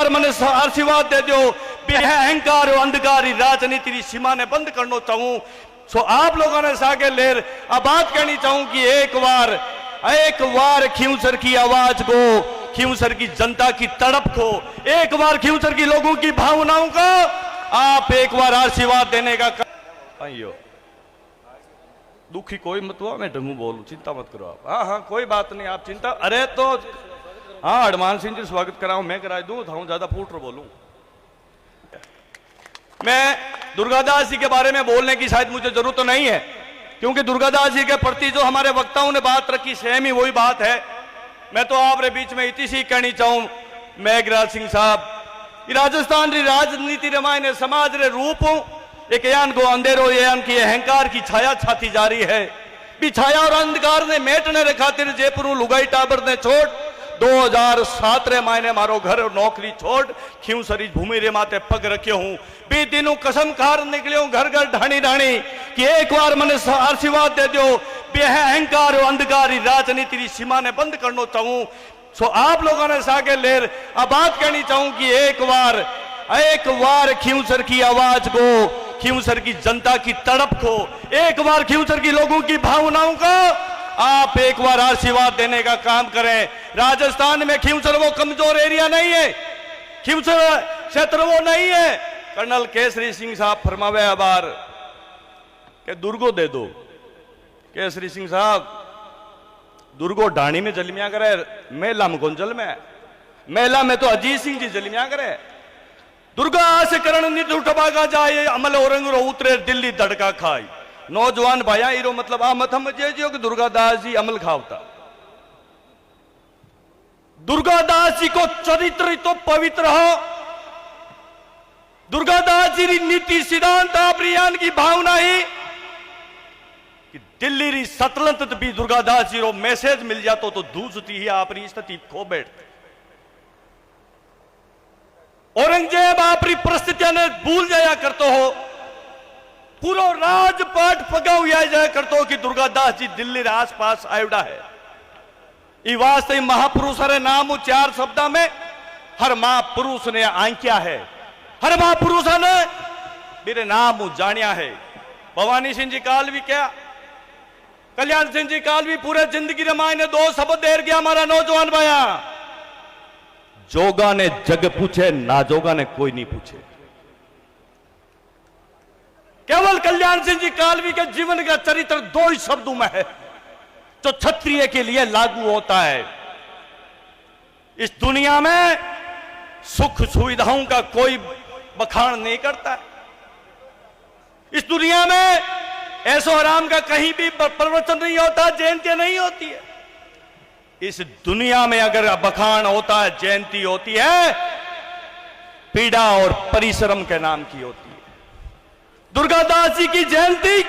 बार मैंने आशीर्वाद दे दो अहंकार और अंधकार राजनीति की सीमा ने बंद करना चाहूं। सो आप लोगों ने सागे लेर अब बात कहनी चाहूं कि एक बार खींवसर की आवाज को, खींवसर की जनता की तड़प को, एक बार खींवसर की लोगों की भावनाओं को आप एक बार आशीर्वाद देने का आइयो। दुखी कोई मत हुआ, मैं ढंगू बोलूं, चिंता मत करो आप। हाँ हाँ कोई बात नहीं, आप चिंता, अरे तो हाँ हनुमान सिंह जी स्वागत कराऊं, मैं करा दूं, ज्यादा फूट बोलूं। मैं दुर्गादास जी के बारे में बोलने की शायद मुझे जरूरत तो नहीं है, क्योंकि दुर्गादास जी के प्रति जो हमारे वक्ताओं ने बात रखी सेम ही वही बात है। मैं तो आपके बीच में इतनी सी कहनी चाहूं, मेघराज सिंह साहब, राजस्थान की राजनीति रमायण ने समाज रे रूप एक यान को अंधेरो यान की अहंकार की छाया छाती जा रही है। भी छाया और अंधकार ने मेटने रे खातिर जयपुर लुगाई टाबर ने छोड़ 2007 रे मायने मारो घर और नौकरी छोड़ खींवसरी भूमि रे माते पग रखे हूं। बी दिनों कसम खार निकले घर घर ढाणी ढाणी कि एक बार मैंने आशीर्वाद दे दो भी अहंकार और अंधकार राजनीति की सीमा ने बंद करना चाहूं। सो आप लोगों ने सागे लेर अब बात कहनी चाहूं कि एक बार खींवसर की आवाज को, खींवसर की जनता की तड़प को, एक बार खींवसर की लोगों की भावनाओं को आप एक बार आशीर्वाद देने का काम करें। राजस्थान में खींवसर वो कमजोर एरिया नहीं है, खींवसर क्षेत्र वो नहीं है। कर्नल केसरी सिंह साहब फरमावे अबार के दुर्गो दे दो। केसरी सिंह साहब दुर्गो ढाणी में जलमिया करे, मेला में कौन जल में, मेला में तो अजीत सिंह जी जलमिया करे। दुर्गा आस करण नित उठबागा जाए अमल औरंग रो उतरे दिल्ली धड़का खाई। नौजवान भाया इरो मतलब आ मत समझे जियो कि दुर्गादास जी अमल खावता। दुर्गादास जी को चरित्र तो पवित्र हो, दुर्गादास जी री नीति सिद्धांत आपरियान की भावना ही कि दिल्ली री सतलंत भी दुर्गादास जी रो मैसेज मिल जातो तो दूसरी ही आपरी स्थिति खो बैठते। औरंगजेब आपरी परिस्थितियां ने भूल जाया करतो हो, पूरा राजपाट पगा हुआ जाया करतो हो कि दुर्गादास जी दिल्ली रे आसपास आयोडा है। ई वास्ते महापुरुष रे नाम 4 शब्द में हर महापुरुष ने आंकिया है, हर महापुरुष ने मेरे नाम जानिया है। भवानी सिंह जी काल भी क्या, कल्याण सिंह जी काल भी पूरे जिंदगी रमाए ने 2 शब्द देर गया हमारा नौजवान भाया, जोगा ने जग पूछे ना जोगा ने कोई नहीं पूछे। केवल कल्याण सिंह जी कालवी के जीवन का चरित्र 2 ही शब्दों में है जो क्षत्रिय के लिए लागू होता है। इस दुनिया में सुख सुविधाओं का कोई बखान नहीं करता। इस दुनिया में ऐसो आराम का कहीं भी प्रवचन नहीं होता, जयंती नहीं होती है। इस दुनिया में अगर बखान होता है, जयंती होती है, पीड़ा और परिश्रम के नाम की होती है। दुर्गादास जी की जयंती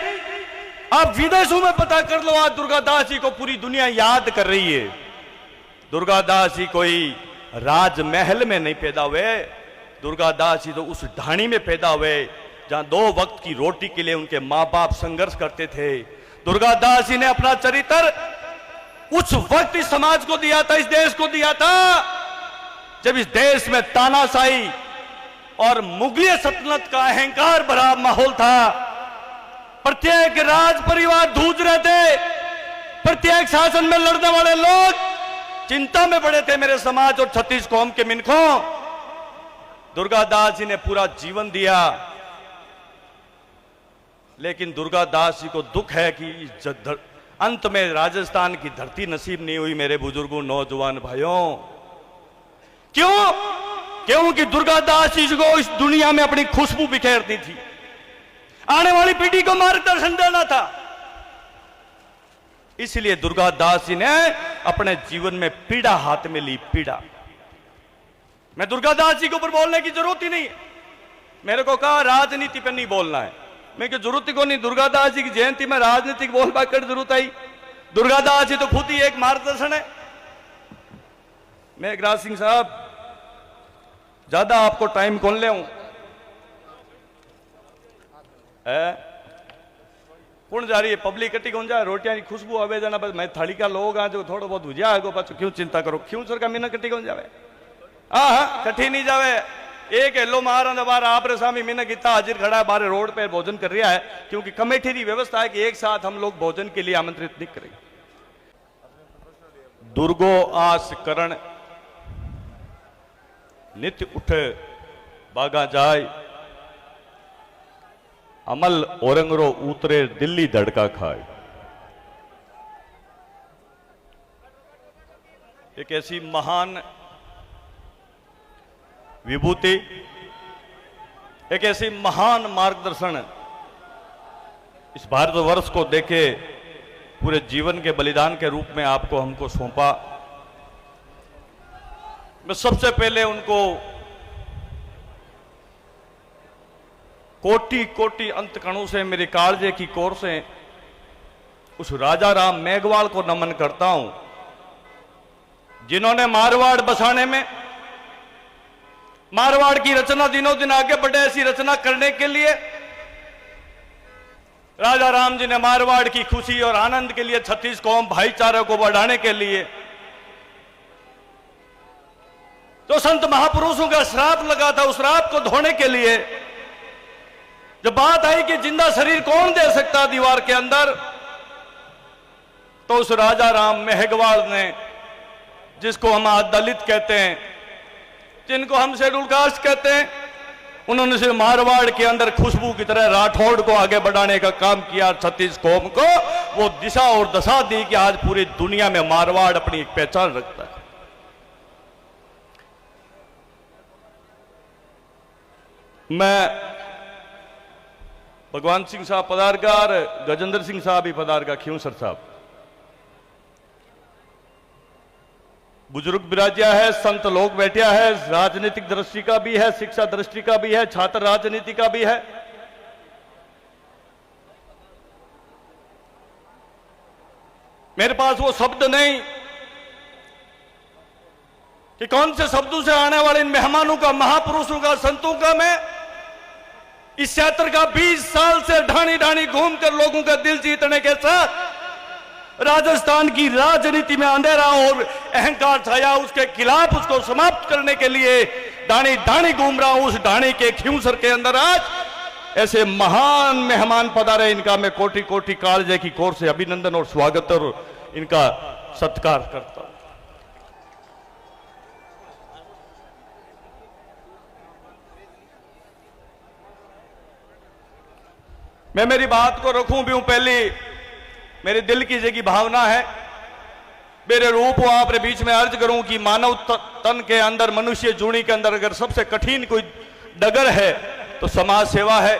आप विदेशों में पता कर लो, आज दुर्गादास जी को पूरी दुनिया याद कर रही है। दुर्गादास जी कोई राजमहल में नहीं पैदा हुए, दुर्गादास जी तो उस ढाणी में पैदा हुए जहां 2 वक्त की रोटी के लिए उनके मां बाप संघर्ष करते थे। दुर्गादास जी ने अपना चरित्र उस वक्त इस समाज को दिया था, इस देश को दिया था, जब इस देश में तानाशाही और मुगलिय सल्तनत का अहंकार भरा माहौल था। प्रत्येक राज परिवार जूझ रहे थे, प्रत्येक शासन में लड़ने वाले लोग चिंता में पड़े थे, मेरे समाज और 36 कौम के मिनखों। दुर्गादास जी ने पूरा जीवन दिया, लेकिन दुर्गादास जी को दुख है कि अंत में राजस्थान की धरती नसीब नहीं हुई। मेरे बुजुर्गों, नौजवान भाइयों, क्यों? क्योंकि दुर्गादास जी को इस दुनिया में अपनी खुशबू बिखेरती थी, आने वाली पीढ़ी को मार्गदर्शन देना था। इसलिए दुर्गादास जी ने अपने जीवन में पीड़ा हाथ में ली, पीड़ा। मैं दुर्गादास जी के ऊपर बोलने की जरूरत ही नहीं है। मेरे को कहा राजनीति पर नहीं बोलना है, मैं क्या जरूरत ही को नहीं। दुर्गादास जी की जयंती में राजनीतिक बोलबा कर जरूरत आई? दुर्गादास जी तो खुद ही एक मार्गदर्शन है। मेघराज सिंह साहब, ज्यादा आपको टाइम कौन ले कौन जा रही है? पब्लिक इकट्ठी कौन जाए? रोटियां की खुशबू आवे जाना, बस मैं थाली का लोग आ जो थोड़ा बहुत भुजिया आगो पाछो, क्यों चिंता करो? क्यों सर का मीना इकट्ठी कौन जावे? हाँ कठी नहीं जावे। एक हेलो महाराज बार आप सामी मीना गीता हाजिर खड़ा है बारे रोड पे भोजन कर रहा है, क्योंकि कमेटी की व्यवस्था है कि एक साथ हम लोग भोजन के लिए आमंत्रित नहीं करेंगे। दुर्गो आस करण नित्य उठ बागा जाय, अमल औरंगरो उतरे दिल्ली धड़का खाए। एक ऐसी महान विभूति, एक ऐसी महान मार्गदर्शन इस भारतवर्ष को देखे पूरे जीवन के बलिदान के रूप में आपको हमको सौंपा। मैं सबसे पहले उनको कोटि कोटि अंतकणों से मेरे कालजे की कोर से उस राजा राम मेघवाल को नमन करता हूं, जिन्होंने मारवाड़ बसाने में, मारवाड़ की रचना दिनों दिन आगे बढ़े, ऐसी रचना करने के लिए राजा राम जी ने मारवाड़ की खुशी और आनंद के लिए 36 कौम भाईचारे को बढ़ाने के लिए जो संत महापुरुषों का श्राप लगा था, उस श्राप को धोने के लिए जब बात आई कि जिंदा शरीर कौन दे सकता दीवार के अंदर, तो उस राजा राम मेघवाल ने, जिसको हम आज दलित कहते हैं, जिनको हम शेड्यूल कास्ट कहते हैं, उन्होंने से मारवाड़ के अंदर खुशबू की तरह राठौड़ को आगे बढ़ाने का काम किया। 36 कौम को वो दिशा और दशा दी कि आज पूरी दुनिया में मारवाड़ अपनी एक पहचान रखता है। मैं भगवान सिंह साहब पदारगार, गजेंद्र सिंह साहब भी पदारगार, खियूसर साहब बुजुर्ग बिराजिया है, संत लोग बैठिया है, राजनीतिक दृष्टि का भी है, शिक्षा दृष्टि का भी है, छात्र राजनीति का भी है। मेरे पास वो शब्द नहीं कि कौन से शब्दों से आने वाले इन मेहमानों का, महापुरुषों का, संतों का मैं इस क्षेत्र का 20 साल से ढाणी ढाणी घूमकर लोगों का दिल जीतने के साथ राजस्थान की राजनीति में अंधेरा और अहंकार छाया, उसके खिलाफ उसको समाप्त करने के लिए ढाणी ढाणी घूम रहा हूं। उस ढाणी के खियूसर के अंदर आज ऐसे महान मेहमान पधारे, इनका मैं कोटि कोटि कालजे की कोर से अभिनंदन और स्वागत और इनका सत्कार करता हूं। मैं मेरी बात को रखूं भी हूं, पहली मेरे दिल की जगी भावना है, मेरे रूप को आपके बीच में अर्ज करूं कि मानव तन के अंदर, मनुष्य जूनी के अंदर अगर सबसे कठिन कोई डगर है तो समाज सेवा है।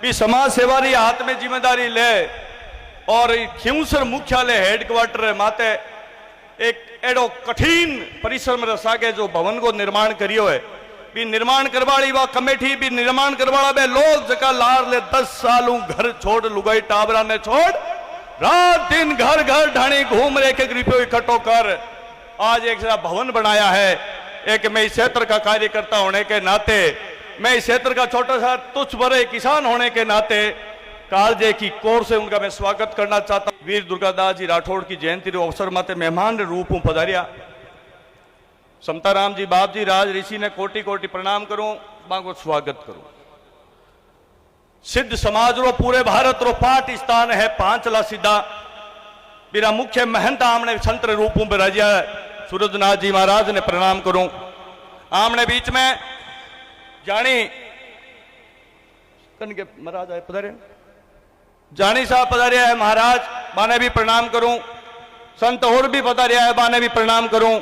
भी समाज सेवा री हाथ में जिम्मेदारी ले और खियूसर मुख्यालय हेडक्वार्टर माते एक एडो कठिन परिश्रम रसागे जो भवन को निर्माण करियो है, भी निर्माण करवाड़ी वा कमेटी भी निर्माण करवाड़ा बे लोग जका लार ले 10 सालों घर छोड़, लुगाई टाबरा ने छोड़, रात दिन घर घर ढाणी घूम रहे के रुपये इकट्ठो कर आज एक भवन बनाया है। एक मैं इस क्षेत्र का कार्यकर्ता होने के नाते, मैं इस क्षेत्र का छोटा सा तुच्छ बड़े किसान होने के नाते कालजे की कोर से उनका मैं स्वागत करना चाहता हूं। वीर दुर्गादास जी राठौड़ की जयंती रो अवसर माते मेहमान रूप हूं पधारिया। समताराम जी बाप जी राज ऋषि ने कोटि कोटि प्रणाम करूं, बांगो स्वागत करूं। सिद्ध समाज रो पूरे भारत रो पाठ स्थान है पांचला सीधा। मेरा मुख्य महंत आमने संत रूपों में राजिया सूरजनाथ जी महाराज ने प्रणाम करूं। आमने बीच में जानी कन के महाराज आए पधारे, जानी साहब पधारिया है महाराज, बाने भी प्रणाम करूं। संत और भी पधारिया है, बाने भी प्रणाम करूं।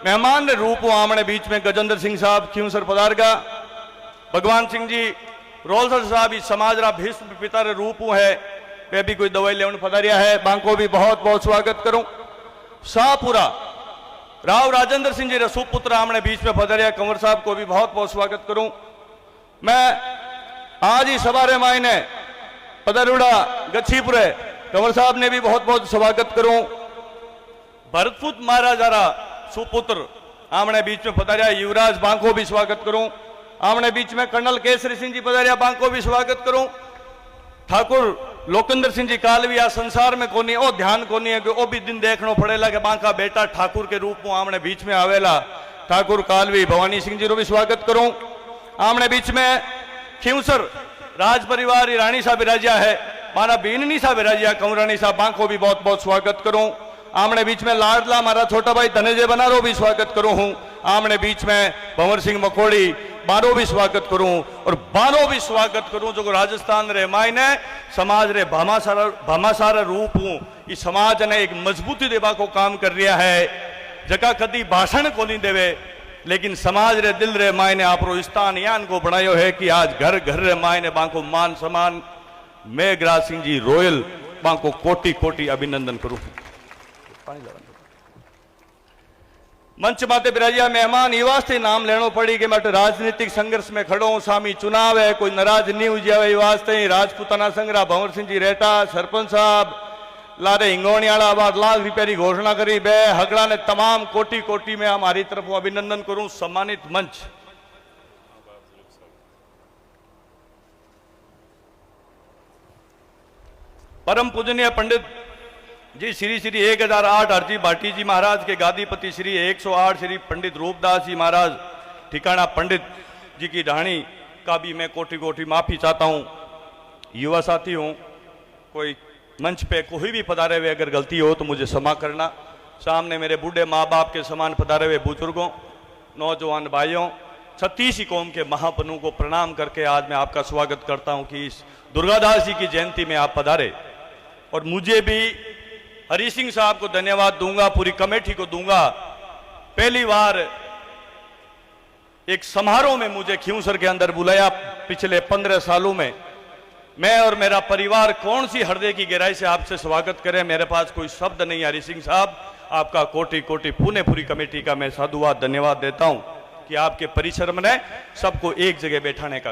मेहमान ने रूप आमने बीच में गजेंद्र सिंह साहब खियूसर पधारगा, भगवान सिंह जी रोलसर साहब इस समाज रा भीष्म पिता रे रूप है, वे भी कोई दवाई लेवन पधारिया है, बांको भी बहुत बहुत स्वागत करूं। शाहपुरा राव राजेंद्र सिंह जी रे सुपुत्र आमने बीच में पधारिया, कंवर साहब को भी बहुत बहुत स्वागत करूं। मैं आज ही सवारे मायने पदरुड़ा गच्छीपुरे कंवर साहब ने भी बहुत बहुत स्वागत करूं। भरतपुत महाराजा सुपुत्र आमने बीच में पधारिया युवराज, बांको भी स्वागत करूं। आमने बीच में कर्नल केसरी सिंह जी पधारिया, बांको भी स्वागत करूं। ठाकुर लोकेंद्र सिंह जी कालवी आ संसार में कोनी ओ ध्यान कोनी है कि ओ भी दिन देखना पड़ेगा कि बांका बेटा ठाकुर के रूप में आमने बीच में आवेला। ठाकुर कालवी भवानी सिंह जी रो भी स्वागत करूं। आमने बीच में खिंवसर राज परिवार रानी साहब विराजिया है, मारा बीननी साहब विराजिया कंवरानी साहब बांको भी बहुत बहुत स्वागत करूं। आमने बीच में लाडला मारा छोटा भाई धनंजय बनारो भी स्वागत करूं हूं। आमने बीच में भंवर सिंह मकोड़ी बारो भी स्वागत करूं और बारो भी स्वागत करूं जो राजस्थान रे मायने समाज रे भामासारा रूप हूं इस समाज ने एक मजबूती देवा को काम कर रहा है। जगह कदी भाषण को नहीं देवे लेकिन समाज रे दिल रे मायने आपरो स्थान यान को बनायो है कि आज घर घर रे मायने बांको मान सम्मान मेघराज सिंह जी रोयल बांको कोटि कोटि अभिनंदन करूं। मंच माते बिराजिया मेहमान ये वास्ते नाम लेनो पड़ी कि मैं राजनीतिक संघर्ष में खड़ो हूं, सामी चुनाव है, कोई नाराज नहीं हो जाए वास्ते राजपूताना संग्रह भंवर सिंह जी रेटा सरपंच साहब लारे हिंगोनियाला बाद लाख रुपया की घोषणा करी बे हगड़ा ने तमाम कोटि कोटि में हमारी तरफ अभिनंदन करूं। सम्मानित मंच परम पूजनीय पंडित जी श्री श्री 1008 हरजी भाटी जी महाराज के गादीपति श्री 108 श्री पंडित रूपदास जी महाराज ठिकाना पंडित जी की ढाणी का भी मैं कोटि कोटि माफी चाहता हूं। युवा साथी हूं, कोई मंच पे कोई भी पधारे हुए अगर गलती हो तो मुझे क्षमा करना। सामने मेरे बूढ़े माँ बाप के समान पधारे हुए बुजुर्गों, नौजवान भाइयों, 36 कौम के महापनों को प्रणाम करके आज मैं आपका स्वागत करता हूं कि इस दुर्गादास जी की जयंती में आप पधारे। और मुझे भी हरि सिंह साहब को धन्यवाद दूंगा, पूरी कमेटी को दूंगा। पहली बार एक समारोह में मुझे खिंवसर के अंदर बुलाया पिछले 15 सालों में। मैं और मेरा परिवार कौन सी हृदय की गहराई से आपसे स्वागत करें, मेरे पास कोई शब्द नहीं। हरि सिंह साहब आपका कोटि कोटि पुणे पूरी कमेटी का मैं साधुवाद धन्यवाद देता हूं कि आपके परिश्रम ने सबको एक जगह बैठाने का